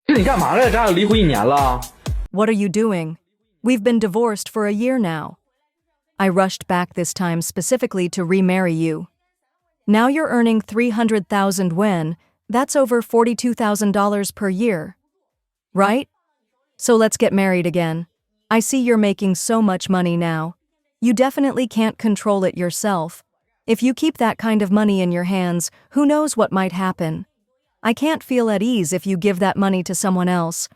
这你干嘛来着？咱俩离婚1年了。What are you doing? We've been divorced for a year now. I rushed back this time specifically to remarry you. Now you're earning 300,000 yuan, that's over $42,000 per year. Right? So let's get married again. I see you're making so much money now. You definitely can't control it yourself. If you keep that kind of money in your hands, who knows what might happen? I can't feel at ease if you give that money to someone else.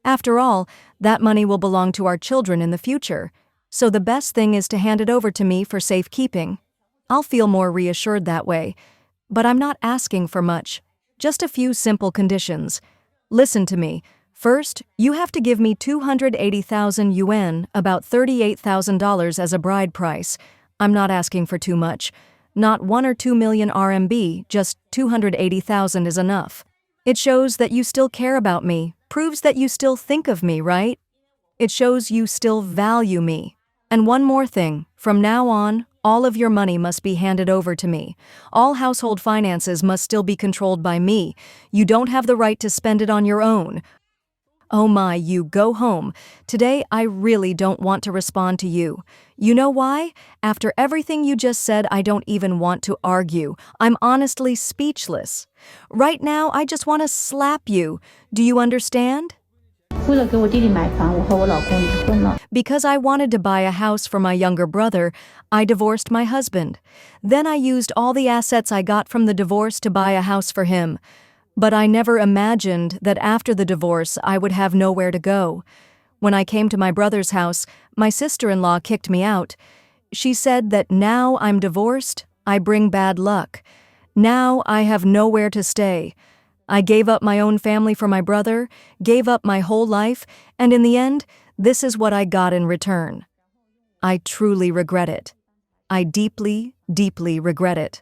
After all, that money will belong to our children in the future, so the best thing is to hand it over to me for safekeeping. I'll feel more reassured that way. But I'm not asking for much. Just a few simple conditions. Listen to me. First, you have to give me 280,000 yuan, about $38,000 as a bride price. I'm not asking for too much. Not 1 or 2 million RMB, just 280,000 is enough. It shows that you still care about me, proves that you still think of me, right? It shows you still value me. And one more thing, from now on, all of your money must be handed over to me. All household finances must still be controlled by me. You don't have the right to spend it on your own. Oh my, you go home. Today, I really don't want to respond to you. You know why? After everything you just said, I don't even want to argue. I'm honestly speechless. Right now, I just want to slap you. Do you understand? 为了给我弟弟买房，我和我老公离婚了。 Because I wanted to buy a house for my younger brother, I divorced my husband. Then I used all the assets I got from the divorce to buy a house for him. But I never imagined that after the divorce I would have nowhere to go. When I came to my brother's house, my sister-in-law kicked me out. She said that now I'm divorced, I bring bad luck. Now I have nowhere to stay. I gave up my own family for my brother, gave up my whole life, and in the end, this is what I got in return. I truly regret it. I deeply, deeply regret it.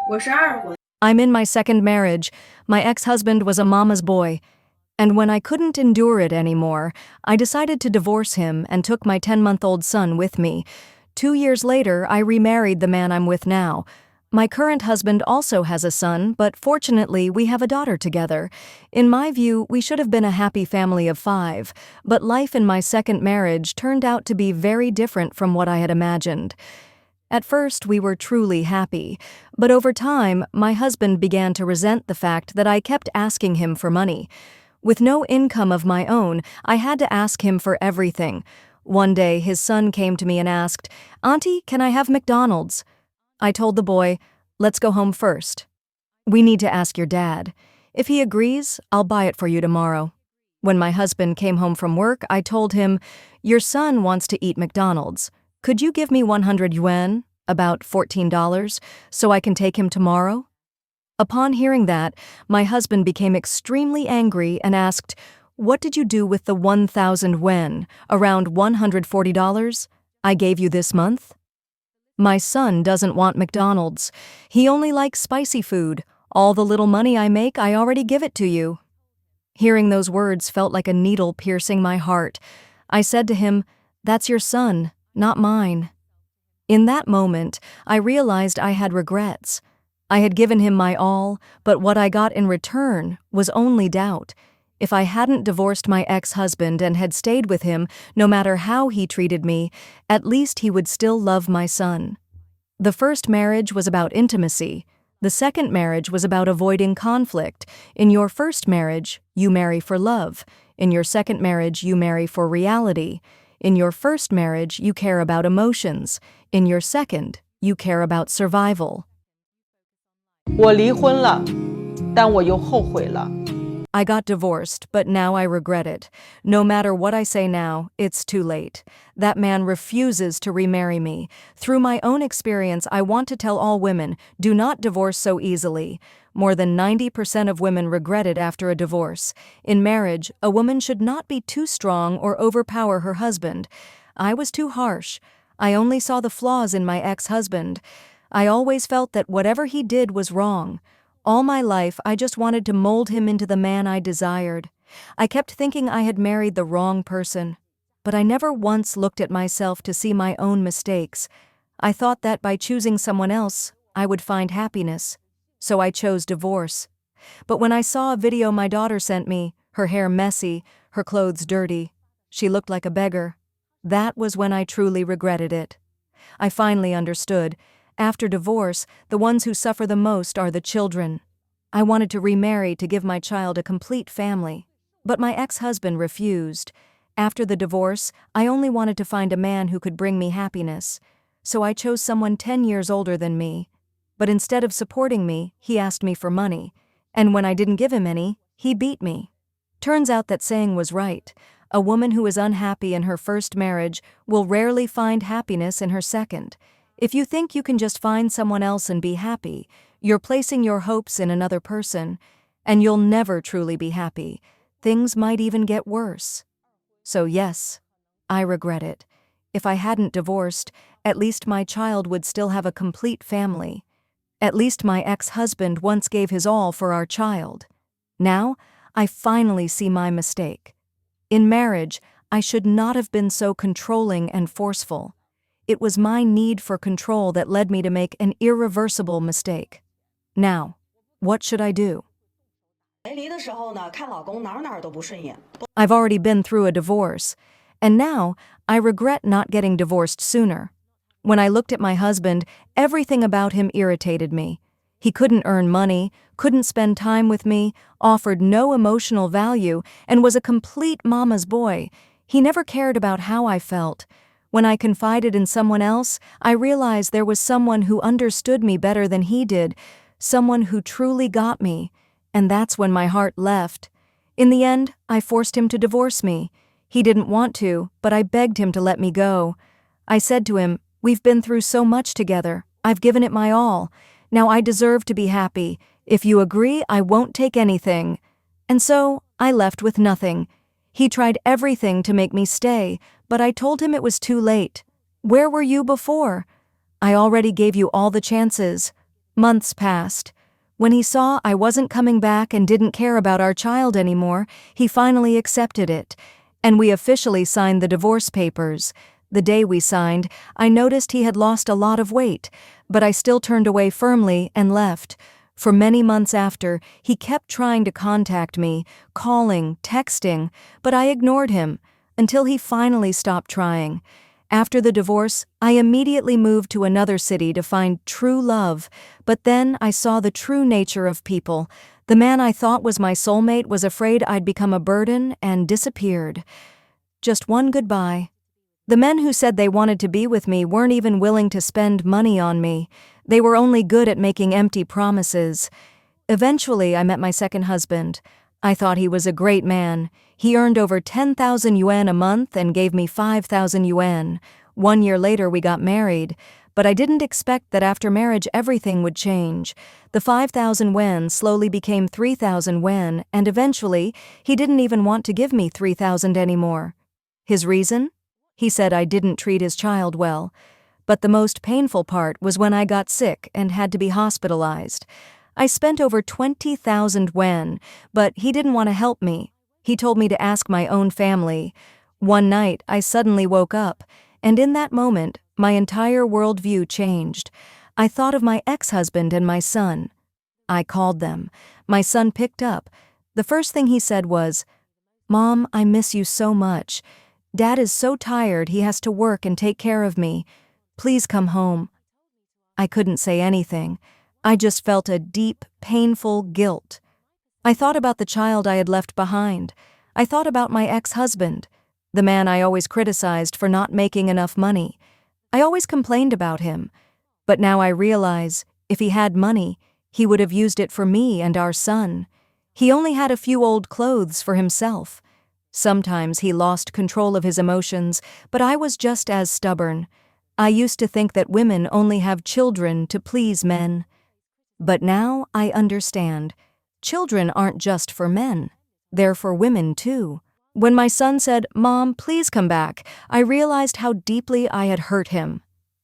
我是二婚。 I'm in my second marriage. My ex-husband was a mama's boy. And when I couldn't endure it anymore, I decided to divorce him and took my 10-month-old son with me. 2 years later, I remarried the man I'm with now. My current husband also has a son, but fortunately, we have a daughter together. In my view, we should have been a happy family of 5, but life in my second marriage turned out to be very different from what I had imagined. At first, we were truly happy, but over time, my husband began to resent the fact that I kept asking him for money. With no income of my own, I had to ask him for everything. One day, his son came to me and asked, "Auntie, can I have McDonald's?" I told the boy, "Let's go home first. We need to ask your dad. If he agrees, I'll buy it for you tomorrow." When my husband came home from work, I told him, "Your son wants to eat McDonald's. Could you give me 100 yuan, about $14, so I can take him tomorrow?" Upon hearing that, my husband became extremely angry and asked, "What did you do with the 1,000 yuan, around $140, I gave you this month?" My son doesn't want McDonald's. He only likes spicy food. All the little money I make, I already give it to you. Hearing those words felt like a needle piercing my heart. I said to him, "That's your son, not mine." In that moment, I realized I had regrets. I had given him my all, but what I got in return was only doubt. If I hadn't divorced my ex-husband and had stayed with him, no matter how he treated me, at least he would still love my son. The first marriage was about intimacy. The second marriage was about avoiding conflict. In your first marriage, you marry for love. In your second marriage, you marry for reality. In your first marriage, you care about emotions. In your second, you care about survival. 我离婚了，但我又后悔了。 I got divorced, but now I regret it. No matter what I say now, it's too late. That man refuses to remarry me. Through my own experience, I want to tell all women, do not divorce so easily. More than 90% of women regret it after a divorce. In marriage, a woman should not be too strong or overpower her husband. I was too harsh. I only saw the flaws in my ex-husband. I always felt that whatever he did was wrong. All my life, I just wanted to mold him into the man I desired. I kept thinking I had married the wrong person, but I never once looked at myself to see my own mistakes. I thought that by choosing someone else, I would find happiness. So I chose divorce. But when I saw a video my daughter sent me, her hair messy, her clothes dirty, she looked like a beggar, that was when I truly regretted it. I finally understood. After divorce, the ones who suffer the most are the children. I wanted to remarry to give my child a complete family, but my ex-husband refused. After the divorce, I only wanted to find a man who could bring me happiness, so I chose someone 10 years older than me. But instead of supporting me, he asked me for money, and when I didn't give him any, he beat me. Turns out that saying was right. A woman who is unhappy in her first marriage will rarely find happiness in her second. If you think you can just find someone else and be happy, you're placing your hopes in another person, and you'll never truly be happy. Things might even get worse. So yes, I regret it. If I hadn't divorced, at least my child would still have a complete family. At least my ex-husband once gave his all for our child. Now, I finally see my mistake. In marriage, I should not have been so controlling and forceful. It was my need for control that led me to make an irreversible mistake. Now, what should I do? I've already been through a divorce, and now I regret not getting divorced sooner. When I looked at my husband, everything about him irritated me. He couldn't earn money, couldn't spend time with me, offered no emotional value, and was a complete mama's boy. He never cared about how I felt. When I confided in someone else, I realized there was someone who understood me better than he did, someone who truly got me, and that's when my heart left. In the end, I forced him to divorce me. He didn't want to, but I begged him to let me go. I said to him, "We've been through so much together. I've given it my all. Now I deserve to be happy. If you agree, I won't take anything." And so, I left with nothing. He tried everything to make me stay, but I told him it was too late. "Where were you before? I already gave you all the chances." Months passed. When he saw I wasn't coming back and didn't care about our child anymore, he finally accepted it, and we officially signed the divorce papers. The day we signed, I noticed he had lost a lot of weight, but I still turned away firmly and left. For many months after, he kept trying to contact me, calling, texting, but I ignored him, until he finally stopped trying. After the divorce, I immediately moved to another city to find true love, but then I saw the true nature of people. The man I thought was my soulmate was afraid I'd become a burden and disappeared. Just one goodbye. The men who said they wanted to be with me weren't even willing to spend money on me. They were only good at making empty promises. Eventually, I met my second husband. I thought he was a great man. He earned over 10,000 yuan a month and gave me 5,000 yuan. 1 year later, we got married, but I didn't expect that after marriage everything would change. The 5,000 yuan slowly became 3,000 yuan, and eventually, he didn't even want to give me 3,000 anymore. His reason? He said I didn't treat his child well. But the most painful part was when I got sick and had to be hospitalized. I spent over 20,000 yuan, but he didn't want to help me. He told me to ask my own family. One night, I suddenly woke up, and in that moment, my entire worldview changed. I thought of my ex-husband and my son. I called them. My son picked up. The first thing he said was, "Mom, I miss you so much. Dad is so tired he has to work and take care of me. Please come home." I couldn't say anything. I just felt a deep, painful guilt. I thought about the child I had left behind. I thought about my ex-husband, the man I always criticized for not making enough money. I always complained about him. But now I realize, if he had money, he would have used it for me and our son. He only had a few old clothes for himself. Sometimes he lost control of his emotions, but I was just as stubborn. I used to think that women only have children to please men. But now I understand. Children aren't just for men. They're for women too. When my son said, "Mom, please come back," I realized how deeply I had hurt him.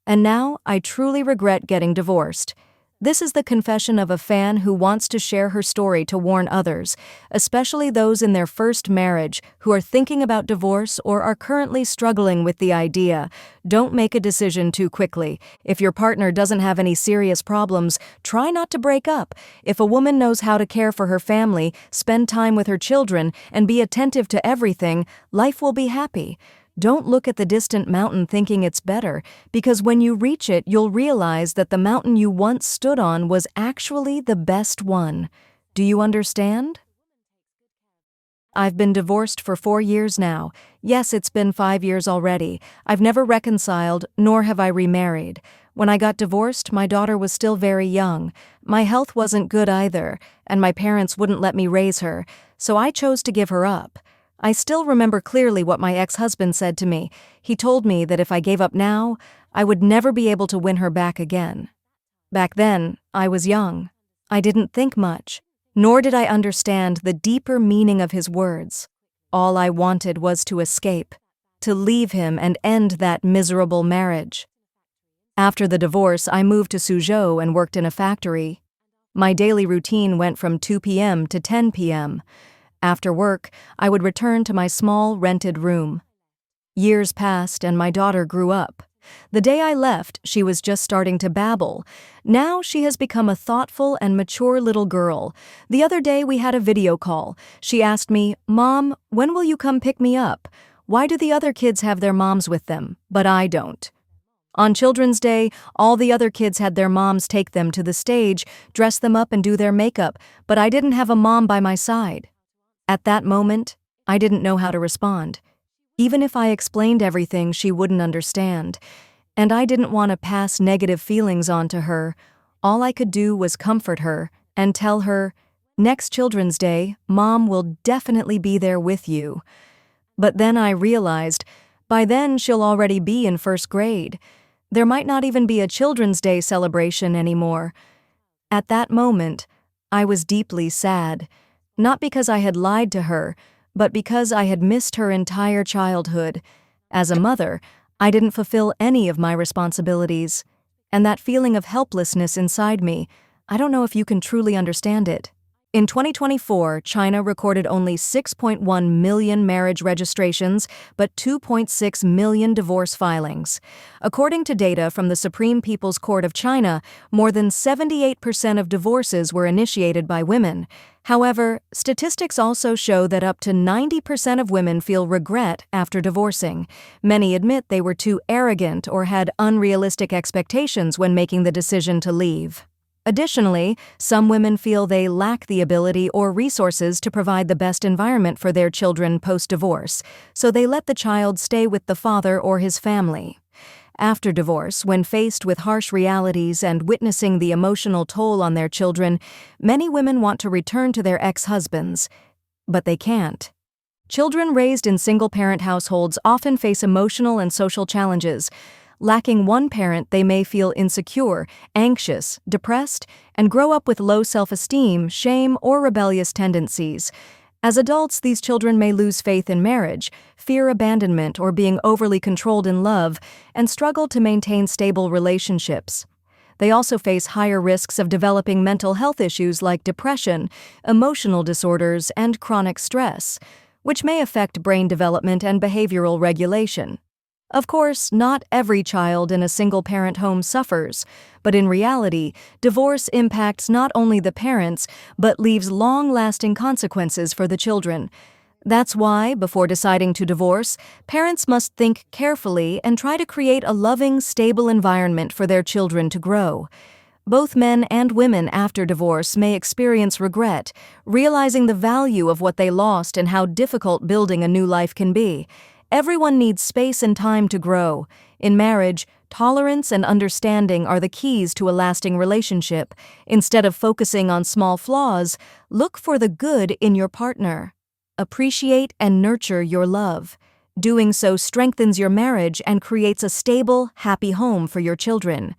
And now I truly regret getting divorced. This is the confession of a fan who wants to share her story to warn others, especially those in their first marriage who are thinking about divorce or are currently struggling with the idea. Don't make a decision too quickly. If your partner doesn't have any serious problems, try not to break up. If a woman knows how to care for her family, spend time with her children, and be attentive to everything, life will be happy. Don't look at the distant mountain thinking it's better, because when you reach it, you'll realize that the mountain you once stood on was actually the best one. Do you understand? I've been divorced for 4 years now. Yes, it's been 5 years already. I've never reconciled, nor have I remarried. When I got divorced, my daughter was still very young. My health wasn't good either, and my parents wouldn't let me raise her, so I chose to give her up. I still remember clearly what my ex-husband said to me. He told me that if I gave up now, I would never be able to win her back again. Back then, I was young. I didn't think much, nor did I understand the deeper meaning of his words. All I wanted was to escape, to leave him and end that miserable marriage. After the divorce, I moved to Suzhou and worked in a factory. My daily routine went from 2 p.m. to 10 p.m. After work, I would return to my small rented room. Years passed and my daughter grew up. The day I left, she was just starting to babble. Now she has become a thoughtful and mature little girl. The other day we had a video call. She asked me, "Mom, when will you come pick me up? Why do the other kids have their moms with them, but I don't?" On Children's Day, all the other kids had their moms take them to the stage, dress them up and do their makeup, but I didn't have a mom by my side. At that moment, I didn't know how to respond. Even if I explained everything, she wouldn't understand. And I didn't want to pass negative feelings on to her. All I could do was comfort her and tell her, "Next Children's Day, Mom will definitely be there with you." But then I realized, by then she'll already be in first grade. There might not even be a Children's Day celebration anymore. At that moment, I was deeply sad. Not because I had lied to her, but because I had missed her entire childhood. As a mother, I didn't fulfill any of my responsibilities. And that feeling of helplessness inside me, I don't know if you can truly understand it. In 2024, China recorded only 6.1 million marriage registrations, but 2.6 million divorce filings. According to data from the Supreme People's Court of China, more than 78% of divorces were initiated by women. However, statistics also show that up to 90% of women feel regret after divorcing. Many admit they were too arrogant or had unrealistic expectations when making the decision to leave. Additionally, some women feel they lack the ability or resources to provide the best environment for their children post-divorce, so they let the child stay with the father or his family. After divorce, when faced with harsh realities and witnessing the emotional toll on their children, many women want to return to their ex-husbands, but they can't. Children raised in single-parent households often face emotional and social challenges. Lacking one parent, they may feel insecure, anxious, depressed, and grow up with low self-esteem, shame, or rebellious tendencies. As adults, these children may lose faith in marriage, fear abandonment or being overly controlled in love, and struggle to maintain stable relationships. They also face higher risks of developing mental health issues like depression, emotional disorders, and chronic stress, which may affect brain development and behavioral regulation. Of course, not every child in a single-parent home suffers, but in reality, divorce impacts not only the parents, but leaves long-lasting consequences for the children. That's why, before deciding to divorce, parents must think carefully and try to create a loving, stable environment for their children to grow. Both men and women after divorce may experience regret, realizing the value of what they lost and how difficult building a new life can be. Everyone needs space and time to grow. In marriage, tolerance and understanding are the keys to a lasting relationship. Instead of focusing on small flaws, look for the good in your partner. Appreciate and nurture your love. Doing so strengthens your marriage and creates a stable, happy home for your children.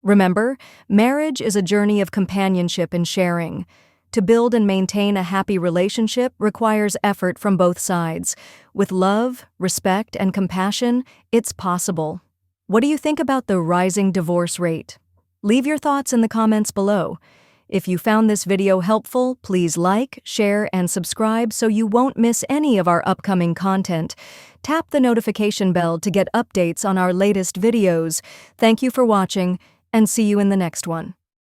Remember, marriage is a journey of companionship and sharing. To build and maintain a happy relationship requires effort from both sides. With love, respect, and compassion, it's possible. What do you think about the rising divorce rate? Leave your thoughts in the comments below. If you found this video helpful, please like, share, and subscribe so you won't miss any of our upcoming content. Tap the notification bell to get updates on our latest videos. Thank you for watching, and see you in the next one.